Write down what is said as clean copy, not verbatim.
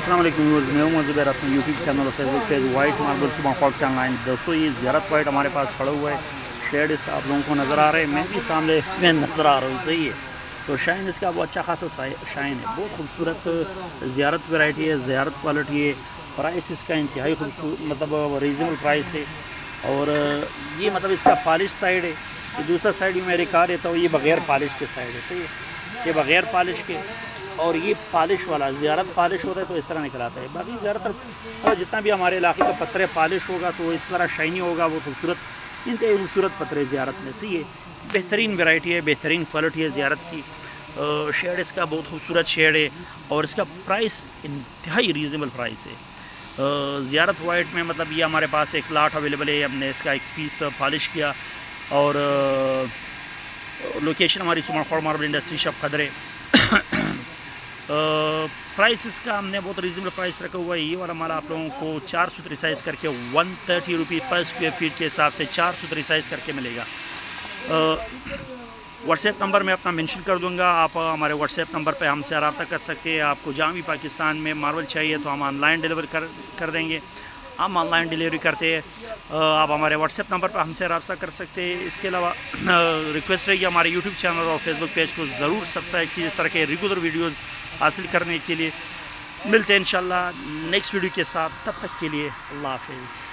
अस्सलाम वालेकुम व्यूअर्स, मैं हूं ज़ुबैर अपने यूट्यूब चैनल और फेसबुक पेज वाइट मार्बल सुबह फॉल से ऑनलाइन। दोस्तों ये ज़ियारत वाइट हमारे पास पड़ा हुआ है, शेड इस आप लोगों को नज़र आ रहे हैं, मैं भी सामने में नज़र आ रहा हूँ, सही है। तो शाइन इसका वो अच्छा खासा शाइन है, बहुत खूबसूरत ज़ियारत वैरायटी है, ज़ियारत क्वालिटी है। प्राइस इसका इंतहाई खूबसूरत मतलब रीज़नेबल प्राइस है। और ये मतलब इसका पॉलिश साइड है, ये दूसरा साइड भी मैं दिखा देता हूँ, ये बग़ैर पॉलिश के साइड है, सही है। ये बग़ैर पॉलिश के और ये पॉलिश वाला ज़ियारत पॉलिश होता है तो इस तरह निकल आता है। बाकी ज़्यादातर जितना भी हमारे इलाके का पत्थर पॉलिश होगा तो इस तरह शाइनी होगा, वो खूबसूरत इंतहाई खूबसूरत पत्थर ज़ियारत में, सही है। बेहतरीन वैरायटी है, बेहतरीन क्वालिटी है ज़ियारत की। शेड इसका बहुत खूबसूरत शेड है और इसका प्राइस इंतहाई रीज़नेबल प्राइस है। ज़ियारत वाइट में मतलब ये हमारे पास एक लाट अवेलेबल है, हमने इसका एक पीस पॉलिश किया और लोकेशन हमारी सुमरखोर मार्बल इंडस्ट्री शॉप खदरे। प्राइस इसका हमने बहुत रीज़नेबल प्राइस रखा हुआ है। ये वाला माल आप लोगों को 4 सूत्री साइज़ करके 130 रुपये पर स्क्वायर फीट के हिसाब से 4 सूत्री साइज़ करके मिलेगा। व्हाट्सएप नंबर मैं अपना मेंशन कर दूंगा, आप हमारे व्हाट्सएप नंबर पे हमसे रब्ता कर सकते हैं। आपको जहाँ भी पाकिस्तान में मार्बल चाहिए तो हम ऑनलाइन डिलीवर कर देंगे, हम ऑनलाइन डिलीवरी करते हैं। आप हमारे व्हाट्सएप नंबर पर हमसे रब्ता कर सकते हैं। इसके अलावा रिक्वेस्ट रहेगी हमारे यूट्यूब चैनल और फेसबुक पेज को ज़रूर सब्सक्राइब कीजिए इस तरह के रेगुलर वीडियोज़ हासिल करने के लिए। मिलते हैं इंशाल्लाह नेक्स्ट वीडियो के साथ, तब तक के लिए अल्लाह हाफिज़।